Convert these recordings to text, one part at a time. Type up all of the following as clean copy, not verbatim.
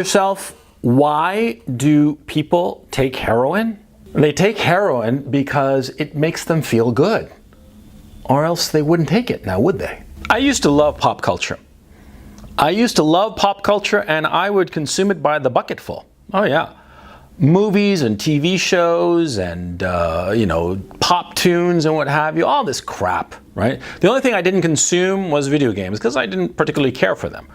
Yourself, why do people take heroin? They take heroin because it makes them feel good, or else they wouldn't take it, now would they? I used to love pop culture. And I would consume it by the bucketful. Oh yeah. Movies and TV shows and, pop tunes and what have you, all this crap, right? The only thing I didn't consume was video games because I didn't particularly care for them.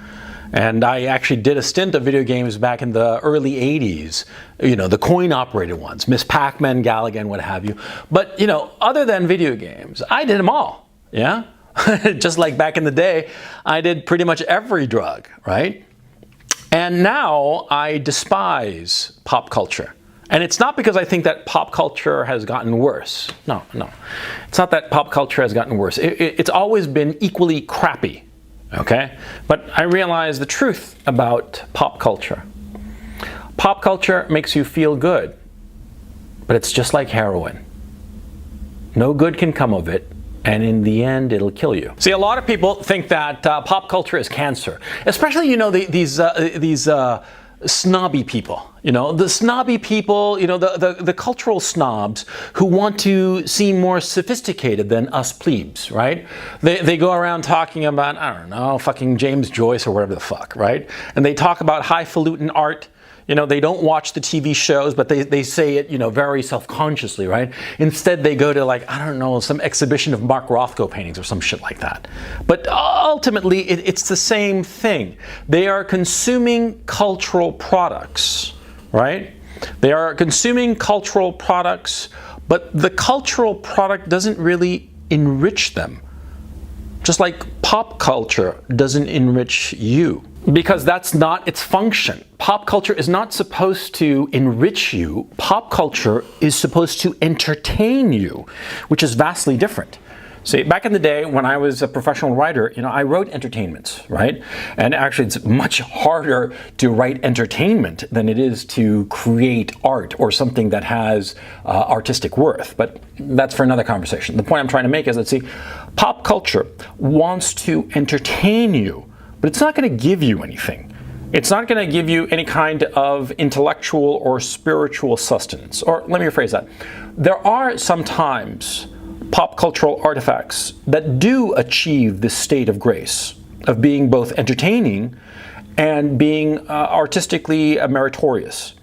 And I actually did a stint of video games back in the early 80s, the coin-operated ones, Miss Pac-Man, Galaga, and what have you. But, other than video games, I did them all, yeah? Just like back in the day, I did pretty much every drug, right? And now I despise pop culture. And it's not because I think that pop culture has gotten worse. No. It's not that pop culture has gotten worse. It's always been equally crappy. Okay? But I realize the truth about pop culture. Pop culture makes you feel good, but it's just like heroin. No good can come of it, and in the end, it'll kill you. See, a lot of people think that pop culture is cancer, especially, these snobby people. The snobby people, the cultural snobs who want to seem more sophisticated than us plebes, right? They go around talking about, I don't know, fucking James Joyce or whatever the fuck, right? And they talk about highfalutin art. They don't watch the TV shows, but they say it, very self-consciously, right? Instead, they go to some exhibition of Mark Rothko paintings or some shit like that. But ultimately, it's the same thing. They are consuming cultural products, right? They are consuming cultural products, but the cultural product doesn't really enrich them. Just like pop culture doesn't enrich you. Because that's not its function. Pop culture is not supposed to enrich you. Pop culture is supposed to entertain you, which is vastly different. See, back in the day when I was a professional writer, I wrote entertainments, right? And actually it's much harder to write entertainment than it is to create art or something that has artistic worth. But that's for another conversation. The point I'm trying to make is that, see, pop culture wants to entertain you, but it's not going to give you anything. It's not going to give you any kind of intellectual or spiritual sustenance. Or let me rephrase that. There are sometimes pop cultural artifacts that do achieve this state of grace, of being both entertaining and being artistically meritorious.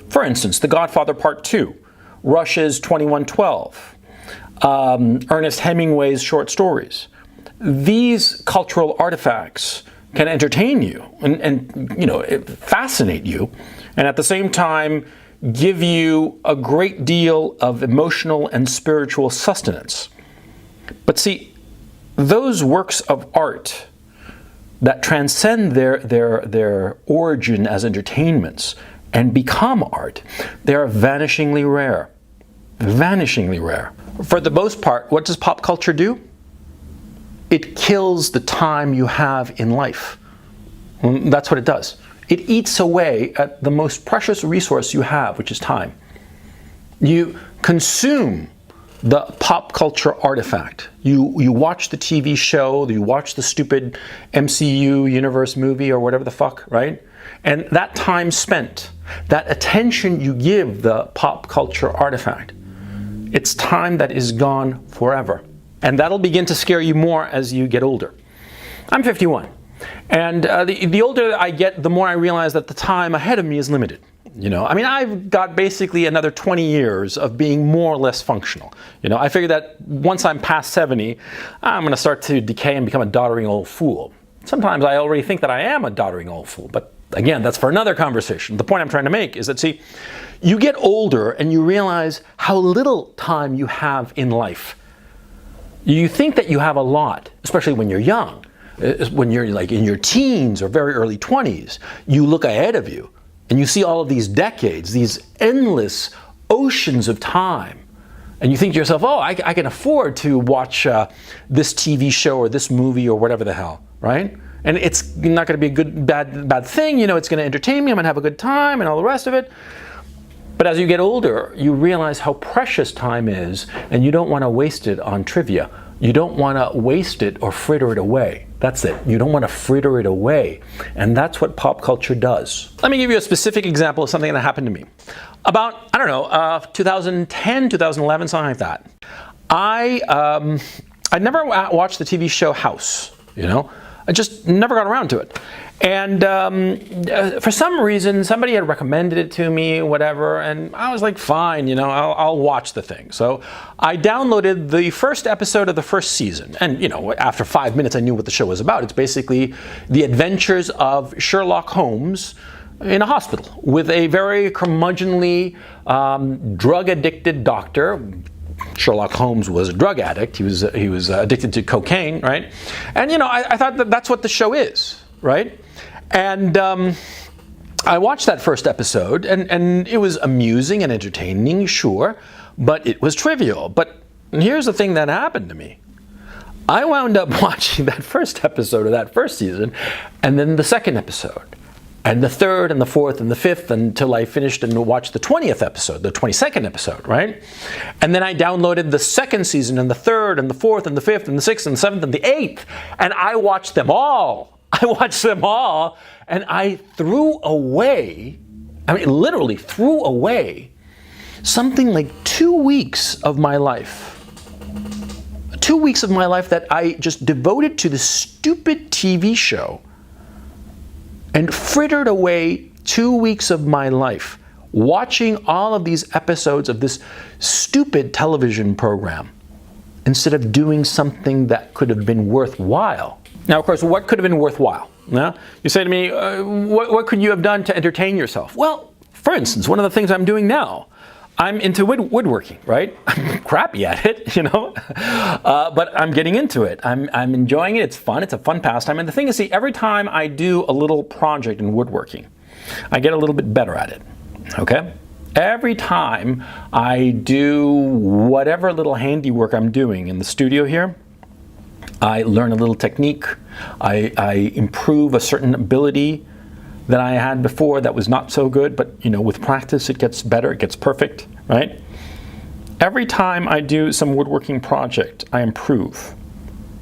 For instance, The Godfather Part 2, Rush's 2112, Ernest Hemingway's short stories. These cultural artifacts can entertain you and fascinate you, and at the same time give you a great deal of emotional and spiritual sustenance. But see, those works of art that transcend their origin as entertainments and become art, they are vanishingly rare. Vanishingly rare. For the most part, what does pop culture do? It kills the time you have in life. That's what it does. It eats away at the most precious resource you have, which is time. You consume the pop culture artifact. You watch the TV show, you watch the stupid MCU universe movie or whatever the fuck, right? And that time spent, that attention you give the pop culture artifact, it's time that is gone forever. And that'll begin to scare you more as you get older. I'm 51. And the older I get, the more I realize that the time ahead of me is limited. I've got basically another 20 years of being more or less functional. I figure that once I'm past 70, I'm going to start to decay and become a doddering old fool. Sometimes I already think that I am a doddering old fool, but again, that's for another conversation. The point I'm trying to make is that, see, you get older and you realize how little time you have in life. You think that you have a lot, especially when you're young. When you're like in your teens or very early 20s, you look ahead of you and you see all of these decades, these endless oceans of time. And you think to yourself, oh, I can afford to watch this TV show or this movie or whatever the hell, right? And it's not going to be a bad thing. It's going to entertain me. I'm going to have a good time and all the rest of it. But as you get older, you realize how precious time is, and you don't want to waste it on trivia. You don't want to waste it or fritter it away. That's it. You don't want to fritter it away. And that's what pop culture does. Let me give you a specific example of something that happened to me. About, 2010, 2011, something like that. I never watched the TV show House, I just never got around to it. And for some reason, somebody had recommended it to me, whatever, and I was like, fine, I'll watch the thing. So I downloaded the first episode of the first season. And, after 5 minutes, I knew what the show was about. It's basically the adventures of Sherlock Holmes in a hospital with a very curmudgeonly, drug-addicted doctor. Sherlock Holmes was a drug addict. He was addicted to cocaine, right? And I thought that's what the show is, right? And I watched that first episode, and it was amusing and entertaining, sure, but it was trivial. But here's the thing that happened to me. I wound up watching that first episode of that first season, and then the second episode, and the third, and the fourth, and the fifth, until I finished and watched the 20th episode, the 22nd episode, right? And then I downloaded the second season, and the third, and the fourth, and the fifth, and the sixth, and the seventh, and the eighth, and I watched them all. And I threw away, literally threw away something like 2 weeks of my life. 2 weeks of my life that I just devoted to this stupid TV show, and frittered away 2 weeks of my life watching all of these episodes of this stupid television program instead of doing something that could have been worthwhile. Now, of course, what could have been worthwhile? You say to me, what could you have done to entertain yourself? Well, for instance, one of the things I'm doing now, I'm into woodworking, right? I'm crappy at it, but I'm getting into it. I'm enjoying it. It's fun. It's a fun pastime. And the thing is, every time I do a little project in woodworking, I get a little bit better at it, okay? Every time I do whatever little handiwork I'm doing in the studio here, I learn a little technique. I improve a certain ability that I had before that was not so good, but with practice it gets better, it gets perfect, right? Every time I do some woodworking project, I improve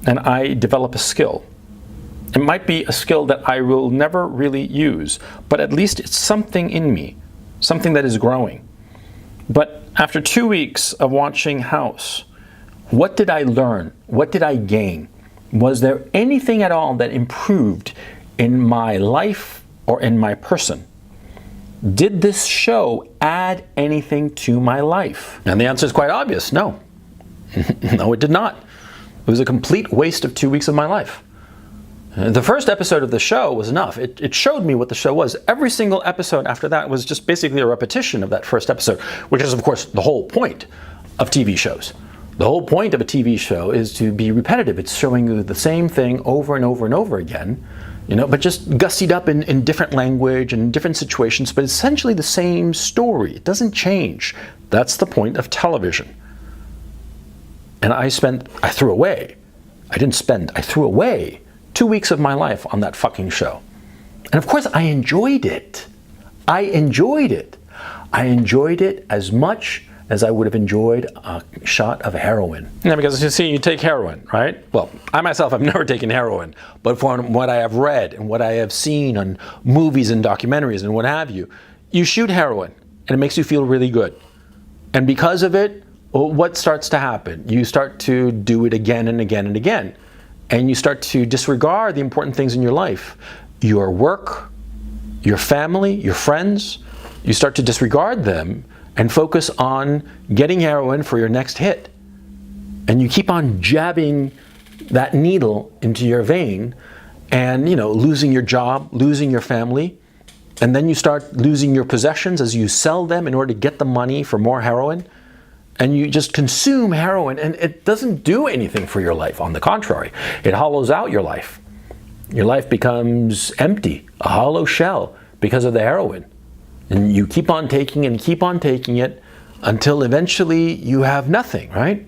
and I develop a skill. It might be a skill that I will never really use, but at least it's something in me, something that is growing. But after 2 weeks of watching House, what did I learn? What did I gain? Was there anything at all that improved in my life or in my person? Did this show add anything to my life? And the answer is quite obvious, no. No, it did not. It was a complete waste of 2 weeks of my life. The first episode of the show was enough. It showed me what the show was. Every single episode after that was just basically a repetition of that first episode, which is, of course, the whole point of TV shows. The whole point of a TV show is to be repetitive. It's showing you the same thing over and over and over again, but just gussied up in different language and different situations, but essentially the same story. It doesn't change. That's the point of television. And I threw away 2 weeks of my life on that fucking show. And of course I enjoyed it. I enjoyed it as much as I would have enjoyed a shot of heroin. Yeah, because you see, you take heroin, right? Well, I myself have never taken heroin, but from what I have read and what I have seen on movies and documentaries and what have you, you shoot heroin and it makes you feel really good. And because of it, what starts to happen? You start to do it again and again and again. And you start to disregard the important things in your life. Your work, your family, your friends. You start to disregard them and focus on getting heroin for your next hit. And you keep on jabbing that needle into your vein and, losing your job, losing your family. And then you start losing your possessions as you sell them in order to get the money for more heroin. And you just consume heroin, and it doesn't do anything for your life. On the contrary, it hollows out your life. Your life becomes empty, a hollow shell, because of the heroin. And you keep on taking it until eventually you have nothing, right?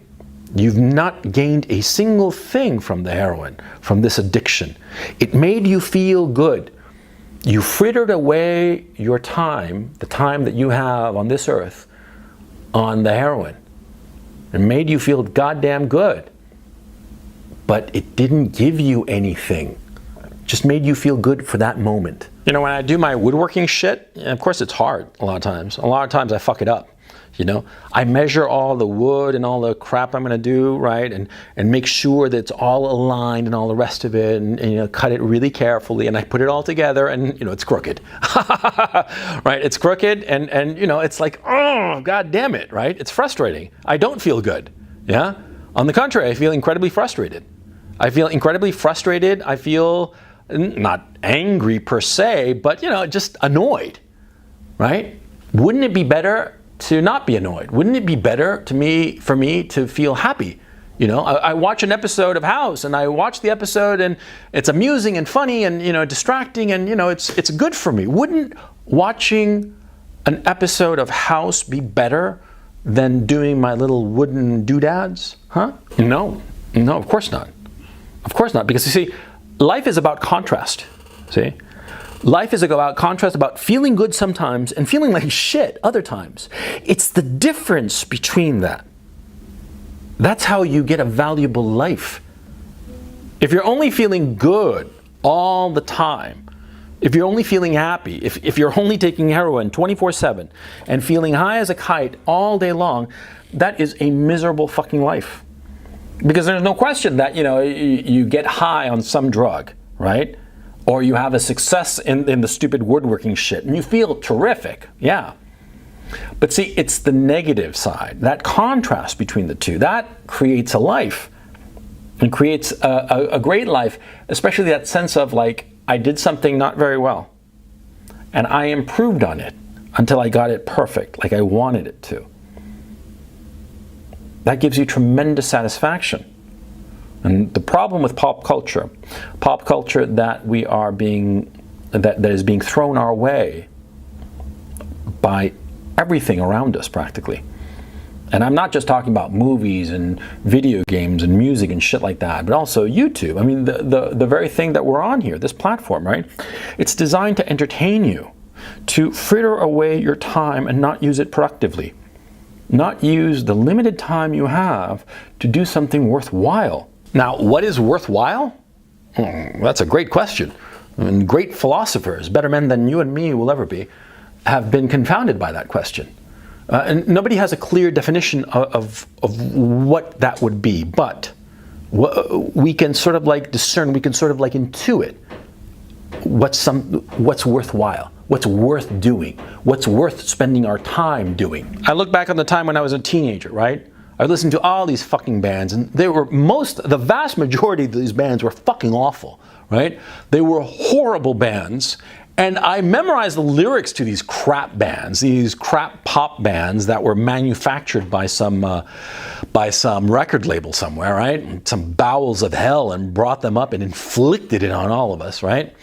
You've not gained a single thing from the heroin, from this addiction. It made you feel good. You frittered away your time, the time that you have on this earth, on the heroin. It made you feel goddamn good. but it didn't give you anything. Just made you feel good for that moment. You know, when I do my woodworking shit, of course it's hard a lot of times. A lot of times I fuck it up. You know, I measure all the wood and all the crap I'm gonna do, right? And make sure that it's all aligned and all the rest of it, and you know, cut it really carefully, and I put it all together, and you know, it's crooked. Right? It's crooked, and you know, it's like, oh, god damn it, right? It's frustrating. I don't feel good. Yeah? On the contrary, I feel incredibly frustrated. I feel not angry per se, but you know, just annoyed. Right? Wouldn't it be better to not be annoyed? Wouldn't it be better for me to feel happy? You know, I watch an episode of House, and I watch the episode, and it's amusing and funny and, you know, distracting, and, you know, it's good for me. Wouldn't watching an episode of House be better than doing my little wooden doodads? Huh? No, of course not. Of course not, because you see, life is about contrast, see? Life is about contrast, about feeling good sometimes and feeling like shit other times. It's the difference between that. That's how you get a valuable life. If you're only feeling good all the time, if you're only feeling happy, if you're only taking heroin 24/7 and feeling high as a kite all day long, that is a miserable fucking life. Because there's no question that, you know, you get high on some drug, right? Or you have a success in the stupid woodworking shit, and you feel terrific, yeah. But see, it's the negative side, that contrast between the two, that creates a life, and creates a great life, especially that sense of like, I did something not very well, and I improved on it until I got it perfect, like I wanted it to. That gives you tremendous satisfaction. And the problem with pop culture that that is being thrown our way by everything around us practically. And I'm not just talking about movies and video games and music and shit like that, but also YouTube. I mean, the very thing that we're on here, this platform, right? It's designed to entertain you, to fritter away your time and not use it productively. Not use the limited time you have to do something worthwhile. Now, what is worthwhile? That's a great question. And great philosophers, better men than you and me will ever be, have been confounded by that question. And nobody has a clear definition of what that would be, but we can sort of like discern, we can sort of like intuit what's worthwhile, what's worth doing, what's worth spending our time doing. I look back on the time when I was a teenager, right? I listened to all these fucking bands, and the vast majority of these bands were fucking awful, right? They were horrible bands, and I memorized the lyrics to these crap bands, these crap pop bands that were manufactured by some record label somewhere, right? Some bowels of hell, and brought them up and inflicted it on all of us, right?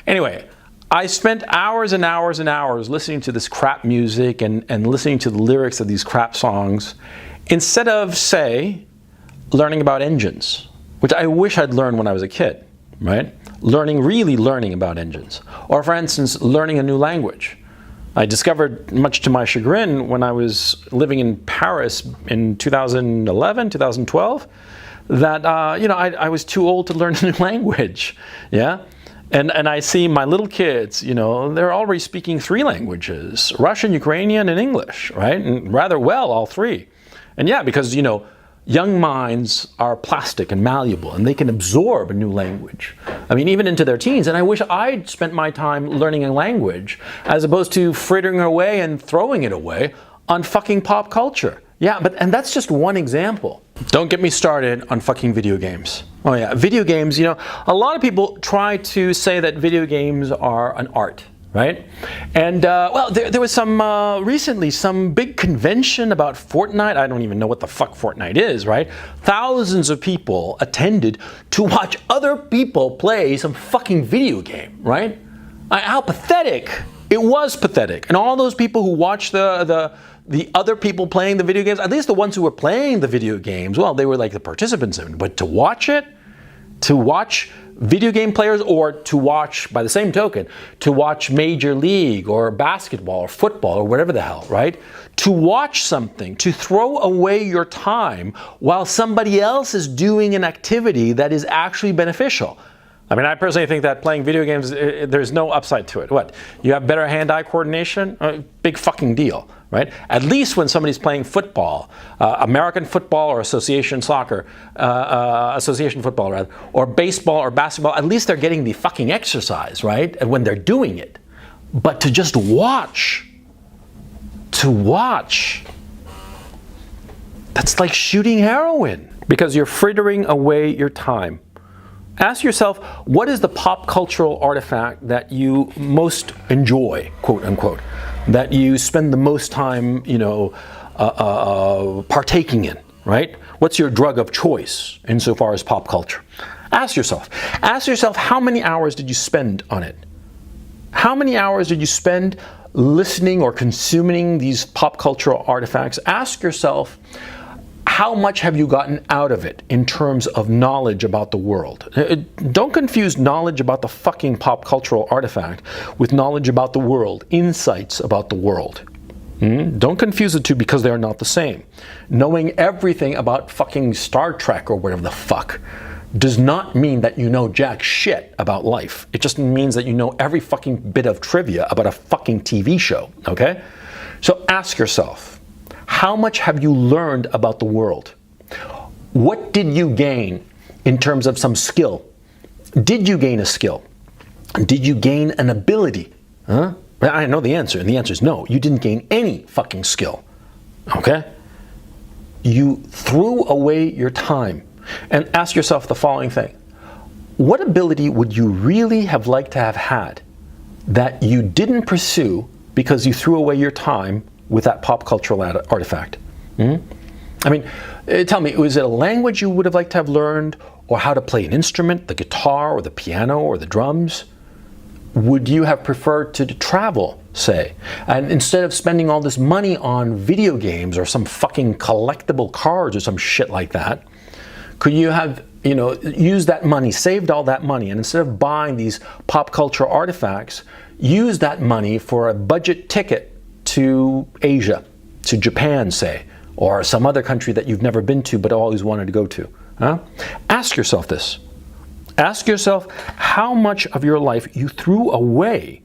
Anyway, I spent hours and hours and hours listening to this crap music and listening to the lyrics of these crap songs, instead of, say, learning about engines, which I wish I'd learned when I was a kid, right? Really learning about engines. Or, for instance, learning a new language. I discovered, much to my chagrin, when I was living in Paris in 2011, 2012, that, you know, I was too old to learn a new language, yeah? And I see my little kids, you know, they're already speaking 3 languages, Russian, Ukrainian, and English, right? And rather well, all 3. And yeah, because, you know, young minds are plastic and malleable, and they can absorb a new language. I mean, even into their teens. And I wish I'd spent my time learning a language as opposed to frittering away and throwing it away on fucking pop culture. Yeah, and that's just one example. Don't get me started on fucking video games. Oh yeah, video games, you know, a lot of people try to say that video games are an art. Right? And, well, there was recently some big convention about Fortnite. I don't even know what the fuck Fortnite is, right? Thousands of people attended to watch other people play some fucking video game, right? How pathetic. It was pathetic. And all those people who watched the other people playing the video games, at least the ones who were playing the video games, well, they were like the participants in it. But to watch it, to watch video game players, or to watch, by the same token, to watch Major League or basketball or football or whatever the hell, right? To watch something, to throw away your time while somebody else is doing an activity that is actually beneficial. I mean, I personally think that playing video games, there's no upside to it. What? You have better hand-eye coordination? Big fucking deal, right? At least when somebody's playing football, American football or association soccer, association football rather, or baseball or basketball, at least they're getting the fucking exercise, right? And when they're doing it. But to just watch, that's like shooting heroin, because you're frittering away your time. Ask yourself, what is the pop cultural artifact that you most enjoy, quote unquote, that you spend the most time, partaking in, right? What's your drug of choice insofar as pop culture? Ask yourself how many hours did you spend on it? How many hours did you spend listening or consuming these pop cultural artifacts? Ask yourself, how much have you gotten out of it in terms of knowledge about the world? Don't confuse knowledge about the fucking pop cultural artifact with knowledge about the world, insights about the world. Don't confuse the two, because they are not the same. Knowing everything about fucking Star Trek or whatever the fuck does not mean that you know jack shit about life. It just means that you know every fucking bit of trivia about a fucking TV show, okay? So ask yourself, how much have you learned about the world? What did you gain in terms of some skill? Did you gain a skill? Did you gain an ability? I know the answer, and the answer is no. You didn't gain any fucking skill, okay? You threw away your time. And ask yourself the following thing. What ability would you really have liked to have had that you didn't pursue because you threw away your time with that pop cultural artifact? I mean, tell me, was it a language you would have liked to have learned, or how to play an instrument, the guitar or the piano or the drums? Would you have preferred to travel, say, and instead of spending all this money on video games or some fucking collectible cards or some shit like that, could you have, used that money, saved all that money, and instead of buying these pop culture artifacts, use that money for a budget ticket to Asia, to Japan, say, or some other country that you've never been to but always wanted to go to? Ask yourself this. Ask yourself how much of your life you threw away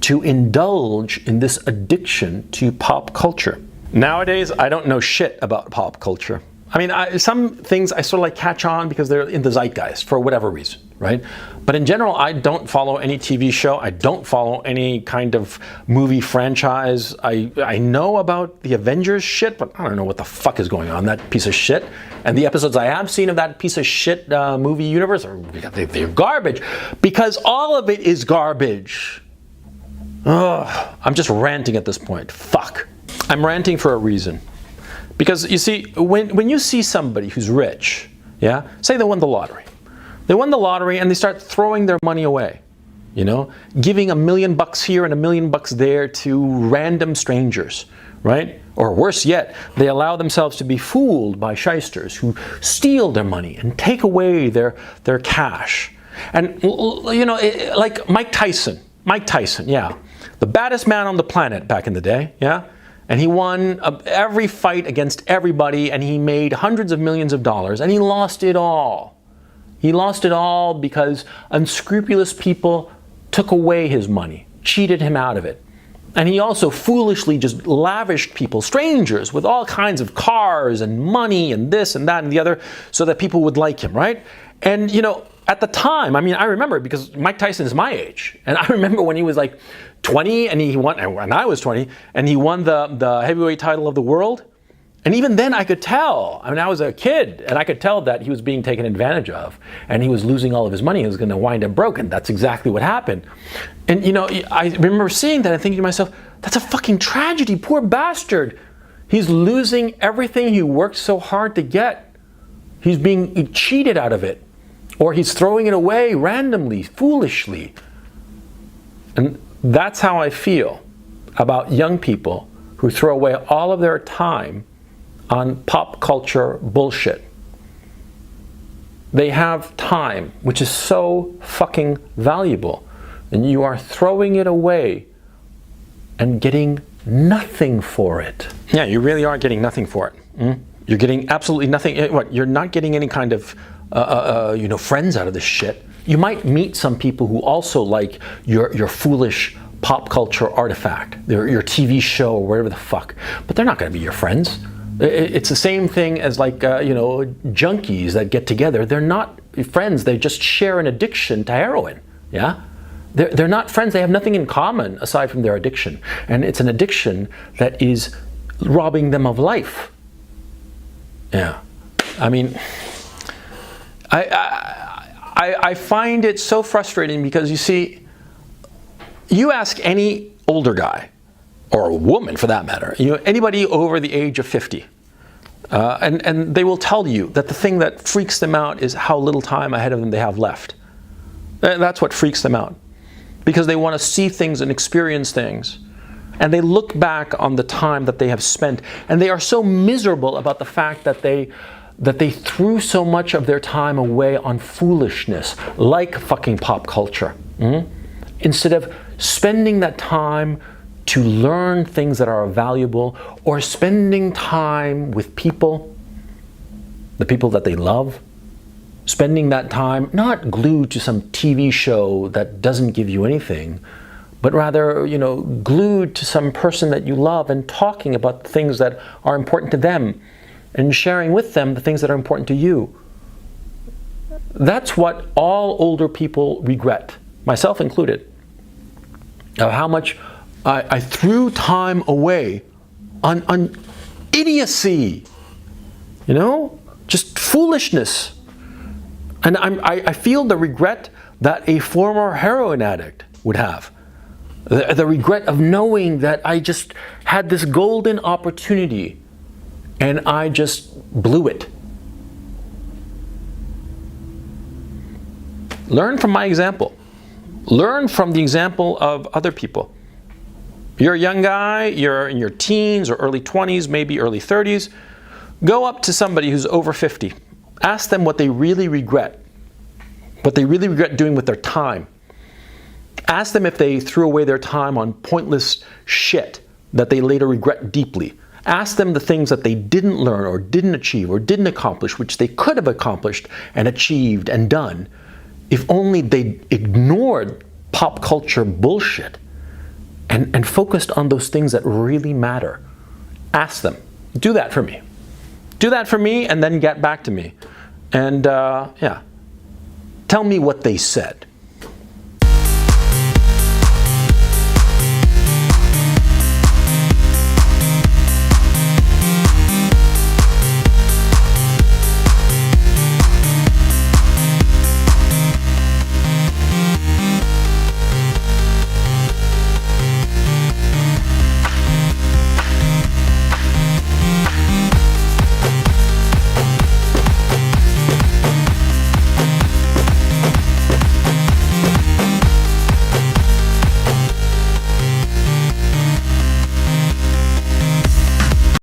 to indulge in this addiction to pop culture. Nowadays, I don't know shit about pop culture. I mean, some things I sort of like catch on because they're in the zeitgeist for whatever reason, right? But in general, I don't follow any TV show. I don't follow any kind of movie franchise. I know about the Avengers shit, but I don't know what the fuck is going on, that piece of shit. And the episodes I have seen of that piece of shit movie universe, they're garbage, because all of it is garbage. Ugh, I'm just ranting at this point. Fuck. I'm ranting for a reason. Because you see, when you see somebody who's rich, yeah, say they won the lottery. They won the lottery and they start throwing their money away, giving $1 million here and $1 million there to random strangers, right? Or worse yet, they allow themselves to be fooled by shysters who steal their money and take away their cash. And, like Mike Tyson, yeah, the baddest man on the planet back in the day, yeah? And he won every fight against everybody, and he made hundreds of millions of dollars, and he lost it all. He lost it all because unscrupulous people took away his money, cheated him out of it. And he also foolishly just lavished people, strangers, with all kinds of cars and money and this and that and the other, so that people would like him, right? And, at the time, I mean, I remember, because Mike Tyson is my age, and I remember when he was like 20 and he won, and I was 20, and he won the heavyweight title of the world. And even then I could tell, I mean, I was a kid, and I could tell that he was being taken advantage of, and he was losing all of his money. He was going to wind up broke, and that's exactly what happened. And, I remember seeing that and thinking to myself, that's a fucking tragedy, poor bastard. He's losing everything he worked so hard to get. He's being cheated out of it. Or he's throwing it away randomly, foolishly. And that's how I feel about young people who throw away all of their time on pop culture bullshit. They have time, which is so fucking valuable, and you are throwing it away and getting nothing for it. Yeah, you really are getting nothing for it. You're getting absolutely nothing. What? You're not getting any kind of friends out of this shit. You might meet some people who also like your foolish pop culture artifact, your TV show or whatever the fuck, but they're not going to be your friends. It's the same thing as like junkies that get together. They're not friends. They just share an addiction to heroin. Yeah, they're not friends. They have nothing in common aside from their addiction, and it's an addiction that is robbing them of life. Yeah, I mean, I find it so frustrating because you see, you ask any older guy, or a woman for that matter, anybody over the age of 50, and they will tell you that the thing that freaks them out is how little time ahead of them they have left. That's what freaks them out, because they want to see things and experience things, and they look back on the time that they have spent, and they are so miserable about the fact that they threw so much of their time away on foolishness, like fucking pop culture, instead of spending that time to learn things that are valuable, or spending time with people, the people that they love, spending that time not glued to some TV show that doesn't give you anything, but rather, glued to some person that you love and talking about the things that are important to them and sharing with them the things that are important to you. That's what all older people regret, myself included, of how much I threw time away on idiocy, just foolishness. And I feel the regret that a former heroin addict would have. The regret of knowing that I just had this golden opportunity and I just blew it. Learn from my example. Learn from the example of other people. You're a young guy, you're in your teens or early 20s, maybe early 30s. Go up to somebody who's over 50. Ask them what they really regret doing with their time. Ask them if they threw away their time on pointless shit that they later regret deeply. Ask them the things that they didn't learn or didn't achieve or didn't accomplish, which they could have accomplished and achieved and done if only they ignored pop culture bullshit and focused on those things that really matter. Ask them. Do that for me. Do that for me and then get back to me. And tell me what they said.